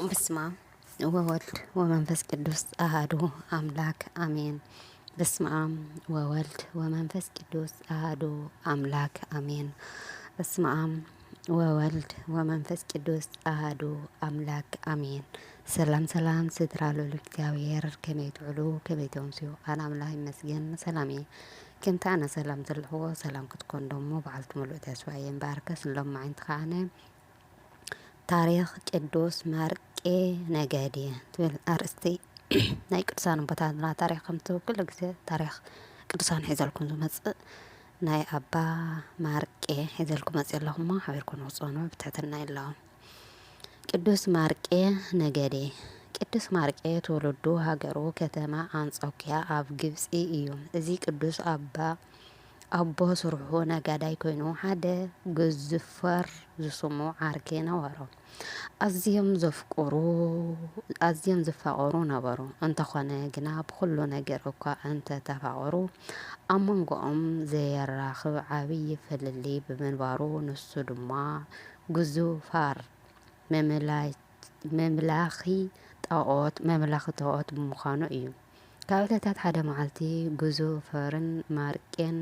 በስመ አብ ወወልድ ወመንፈስ ቅዱስ አሐዱ አምላክ አሜን። በስመ አብ ወወልድ ወመንፈስ ቅዱስ አሐዱ አምላክ አሜን። በስመ አብ ወወልድ ወመንፈስ ቅዱስ አሐዱ አምላክ አሜን። ሰላም ሰላም ስድራ ሉል እግዚአብሔር ከመይ ትውዕሉ ከመይ ተምስዩ ኣነ ኣምላኽ ይመስገን ሰላም እየ። ከምቲ ኣነ ሰላም ዘለኽዎ ሰላም ክትኮን ደሞ በዓልቲ ሙሉእ ተስፋ እየ እምበኣርከ ስንሎማዓንቲ ከዓነ ታሪክ ቅዱስ ማርቄ ነገዲ ትብል ኣርእስቲ ናይ ቅዱሳን ቦታትና ታሪክ ከም ትውክል ግዜ ታሪክ ቅዱሳን ሒዘልኩም ዝመፅእ ናይ ኣባ ማርቄ ሒዘልኩም መፅእ ኣለኹሞ ሓቢርኩም ንክፅኑ ብትሕትና ኣለኹ። ቅዱስ ማርቄ ነገዲ ቅዱስ ማርቄ ትውልዱ ሃገሩ ከተማ አንጾኪያ ኣብ ግብፂ እዩ። እዚ ቅዱስ ኣቦ ስርሑ ነጋዳይ ኮይኑ ሓደ ግዝፈር ዝስሙ ዓርኬ ነበሮ። ኣዝዮም ዝፋቀሩ ነበሩ። እንተኾነ ግና ብኩሉ ነገር እኳ እንተተፋቀሩ ኣብ መንጎኦም ዘየራክብ ዓብይ ፍልሊ ብምንባሩ ንሱ ድማ ግዙፋር መምላኺ ጣዖት ብምዃኑ እዩ። ካብ ዕለታት ሓደ መዓልቲ ግዙፈርን ማርቄን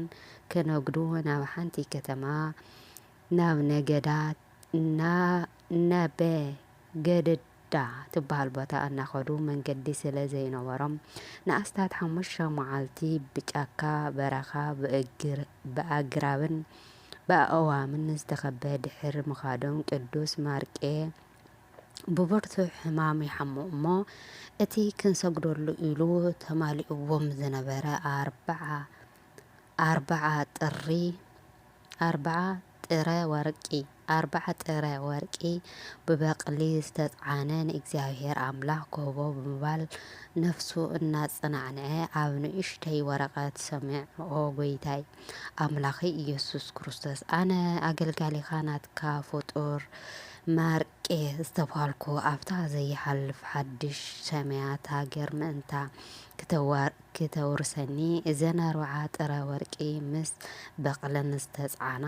ክነግዱ ናብ ሓንቲ ከተማ ናብ ገደዳ ትበሃል ቦታ እናኸዱ መንገዲ ስለ ዘይነበሮም ንኣስታት 5 መዓልቲ ብጫካ በረኻ ብኣግራብን ብኣእዋምን ዝተኸበ ድሕሪ ምኻዶም ቅዱስ ማርቄ ብብርቱዕ ሕማም ይሓምቕ እሞ እቲ ክንሰግደሉ ኢሉ ተማሊኡዎም ዝነበረ 4 ጥረ ወርቂ ብበቕሊ ዝተፃዓነ ንእግዚኣብሔር ኣምላኽ ክህቦ ብምባል ነፍሱ እናጸናዕንዐ ኣብ ንእሽተይ ወረቐት ሰሚዖ ጎይታይ ኣምላኺ ኢየሱስ ክርስቶስ ኣነ ኣገልጋሊኻ ናትካ ፍጡር ማርቄ ዝተባሃልኩ ኣብታ ዘይሓልፍ ሓድሽ ሰማያት ሃገር ምእንታ ክተውርሰኒ እዘን 4 ጥረ ወርቂ ምስ በቕለን ዝተፃዓና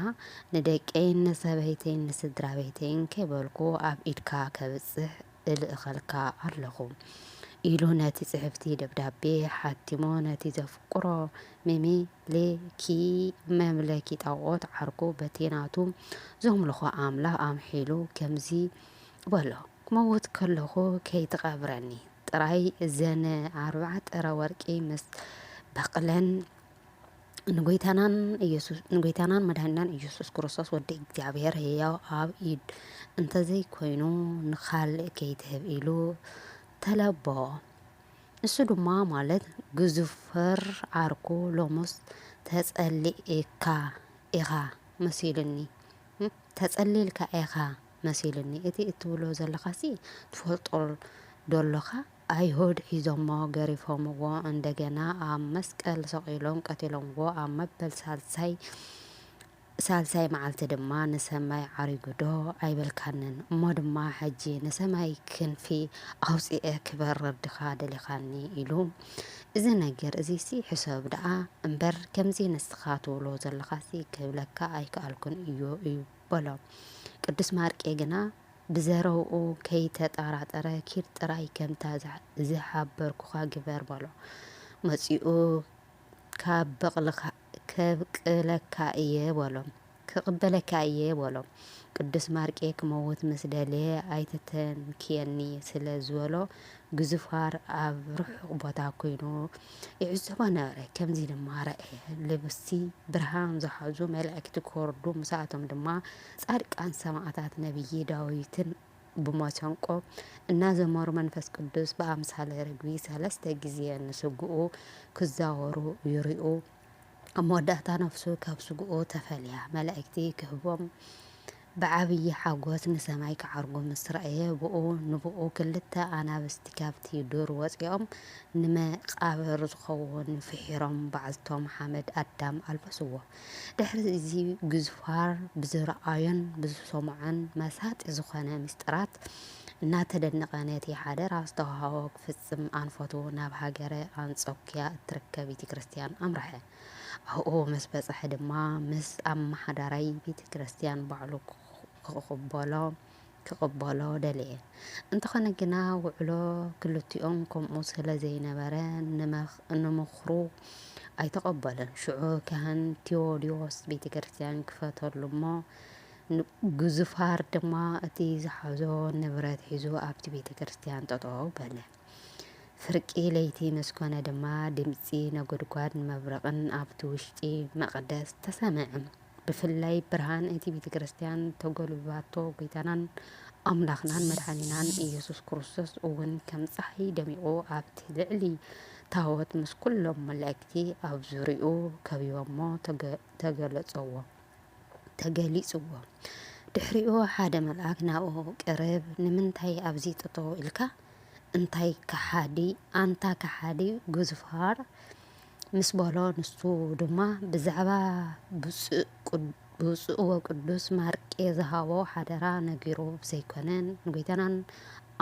ንደቀይን ንሰበይተይን ንስድራ ቤተይን ከይበልኩ ኣብ ኢድካ ከብፅሕ እልእኸልካ ኣለኹ ኢሉ ነቲ ጽሕፍቲ ደብዳቤ ሓቲሞ ነቲ ዘፍቅሮ መምለኪ ጣዖት ዓርኩ በቴናቱ ዘምልኾ ኣምላኽ ኣምሒሉ ከምዚ በሎ ክመውት ከለኹ ከይትቐብረኒ ጥራይ እዘን 4 ጥረ ወርቂ ምስ በቕለን ንጎይታናን መድሃኒናን ኢየሱስ ክርስቶስ ወዲ እግዚአብሔር ህያው ኣብ ኢድ እንተዘይ ኮይኑ ንኻልእ ከይትህብ ኢሉ ተለቦ። እሱ ድማ ማለት ግዙፈር ዓርኩ ሎሙስ ተጸሊልካ ኢኻ መሲልኒ እቲ እትብሎ ዘለኻሲ ትፈልጦ ዶሎኻ ኣይሁድ ሒዞሞ ገሪፎምዎ እንደገና ኣብ መስቀል ሰቂሎም ቀቲሎምዎ ኣብ መበል ሳልሳይ መዓልቲ ድማ ንሰማይ ዓሪጉዶ ኣይበልካንን እሞ ድማ ሕጂ ንሰማይ ክንፊ ኣውፂአ ክበርር ዲኻ ደሊኻኒ ኢሉ እዚ ነገር እዚ ሲ ሕሰብ ደኣ እምበር ከምዚ ንስኻ ትብሎ ዘለኻሲ ክብለካ ኣይከኣልኩን እዩ በሎ። ቅዱስ ማርቄ ግና ብዘረብኡ ከይተጠራጠረ ኪድ ጥራይ ከምታ ዝሓበርኩኻ ግበር በሎ። መጺኡ ከብቅለካ እየ በሎ። ቅዱስ ማርቄ ክመውት ምስ ደለየ ኣይተተንክየኒ ስለ ዝበሎ ግዙፋር ኣብ ርሑቕ ቦታ ኮይኑ ይዕዘቦ ነበረ። ከምዚ ድማ ረአየ ልብሲ ብርሃን ዝሓዙ መላእክቲ ክወርዱ ምስኣቶም ድማ ጻድቃን ሰማዕታት ነቢይ ዳዊትን ብመሰንቆ እናዘመሩ መንፈስ ቅዱስ ብኣምሳለ ርግቢ 3 ግዜ ንስግኡ ክዛወሩ ይርኡ። ኣብ መወዳእታ ነፍሱ ካብ ስግኡ ተፈልያ መላእክቲ ክህቦም ብዓብይ ሓጎስ ንሰማይ ክዓርጉ ምስ ረአየ ንብኡ 2 ኣናብስቲ ካብቲ ዱር ወፂኦም ንመቃብር ዝኸውን ፍሒሮም ባዕልቶም ሓመድ ኣዳም ኣልበስዎ። ድሕሪ እዚ ግዙፋር ብዝረኣዮን ብዝሰምዖን መሳጢ ዝኾነ ምስጢራት እናተደነቐ ነቲ ሓደራ ዝተዋህቦ ክፍጽም ኣንፈቱ ናብ ሃገረ አንጾኪያ እትርከብ ቤተ ክርስቲያን ኣምርሐ። ኣብኡ ምስ በጽሐ ድማ ምስ ኣመሓዳራይ ቤተ ክርስቲያን ባዕሉ ክቕበሎ ክቕበሎ ደልየ እንተኾነ ግና ውዕሎ ክልቲኦም ከምኡ ስለ ዘይነበረ ንምኽሩ ኣይተቐበለን። ሽዑ ካህን ቴዎድዮስ ቤተ ክርስቲያን ክፈተሉ እሞ ግዙፋር ድማ እቲ ዝሓዞ ንብረት ሒዙ ኣብቲ ቤተ ክርስቲያን ጠጠው በለ። ፍርቂ ለይቲ መስኮነ ድማ ድምፂ ነጎድጓድ መብረቕን ኣብቲ ውሽጢ መቕደስ ተሰምዐ። ብፍላይ ብርሃን እቲ ቤተ ክርስቲያን ተጐልባቶ ጐይታናን ኣምላኽናን መድኃኒናን ኢየሱስ ክርስቶስ እውን ከም ፀሓይ ደሚቑ ኣብቲ ልዕሊ ታወት ምስ ኩሎም መላእክቲ ኣብ ዙርኡ ከቢቦሞ ተገሊጽዎ። ድሕሪኡ ሓደ መልኣክ ናብኡ ቅርብ ንምንታይ ኣብዚ ጠጠው ኢልካ ኣንታ ከሓዲ ግዙፋር ምስ በሎ ንሱ ድማ ብዛዕባ ብፁዕ ወቅዱስ ማርቄ ዝሃቦ ሓደራ ነጊሩ ዘይኮነን ንጐይታናን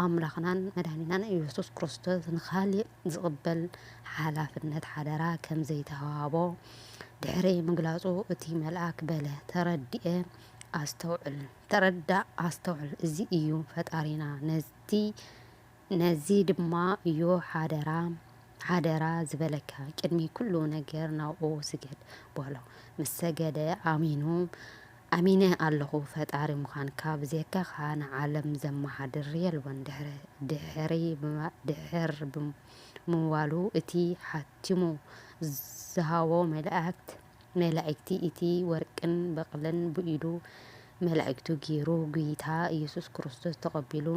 ኣምላኽናን መድኃኒናን ኢየሱስ ክርስቶስ ንኻሊእ ዝቕበል ሓላፍነት ሓደራ ከም ዘይተዋህቦ ድሕሪ ምግላጹ እቲ መልኣክ በለ ተረዳእ ኣስተውዕል እዚ እዩ ፈጣሪና ነዚ ድማ እዩ ሓደራ ዝበለካ ቅድሚ ኩሉ ነገር ናብኡ ስገድ በሎ። ምስ ሰገደ ኣሚነ ኣለኹ ፈጣሪ ምዃንካ ብዘካ ከዓ ንዓለም ዘመሓድር የልወን። ድሕር ብምባሉ እቲ ሓቲሙ ዝሃቦ መላእክቲ እቲ ወርቅን በቕልን ብኢዱ መላእክቱ ገይሩ ጌታ ኢየሱስ ክርስቶስ ተቐቢሉ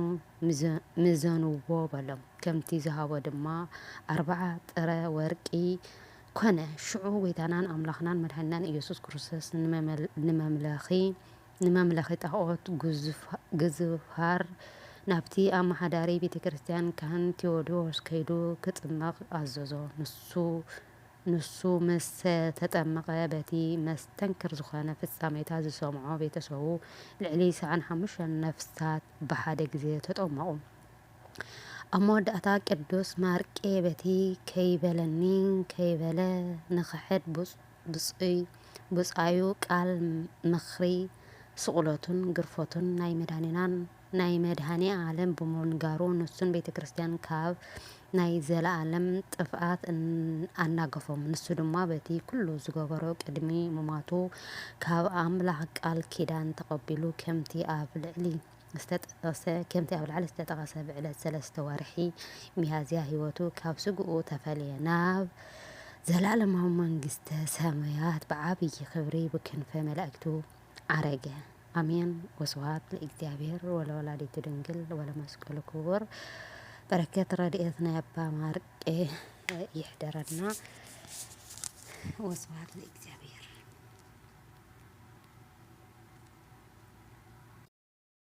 ምዘንዎ በሎም። ከምቲ ዝሃቦ ድማ 40 ጥረ ወርቂ ኮነ። ሽዑ ጐይታናን ኣምላኽናን መድኃኒናን ኢየሱስ ክርስቶስ ንመምለኺ ጣዖት ግዙፋር ናብቲ ኣመሓዳሪ ቤተ ክርስቲያን ካህን ቴዎድዮስ ከይዱ ክጥመቕ ኣዘዞ። ንሱ ምስ ተጠመቐ በቲ መስተንክር ዝኾነ ፍጻሜታ ዝሰምዖ ቤተሰቡ ልዕሊ 75 ነፍሳት ብሓደ ግዜ ተጠመቑ። ኣብ መወዳእታ ቅዱስ ማርቄ በቲ ከይበለኒ ከይበለ ንኽሕድ ብፃዩ ቃል ምኽሪ ስቕለቱን ግርፈቱን ናይ መድኃኔ ዓለም ብምንጋሩ ንሱን ቤተ ክርስቲያን ካብ ናይ ዘለኣለም ጥፍኣት ኣናገፎም። ንሱ ድማ በቲ ኩሉ ዝገበሮ ቅድሚ ምማቱ ካብ ኣምላኽ ቃል ኪዳን ተቐቢሉ ከምቲ ኣብ ላዕሊ ዝተጠቐሰ ብዕለት 3 ወርሒ ሚያዝያ ህይወቱ ካብ ስግኡ ተፈልየ ናብ ዘለኣለማዊ መንግስተ ሰማያት ብዓብይ ክብሪ ብክንፈ መላእክቱ ዓረገ። አሜን። ወስብሐት ለእግዚአብሔር ወለወላዲቱ ድንግል ወለመስቀሉ ክቡር። በረከት ረድኤት ናይ አባ ማርቄ ይሕደረና። ወስብሐት ለእግዚአብሔር።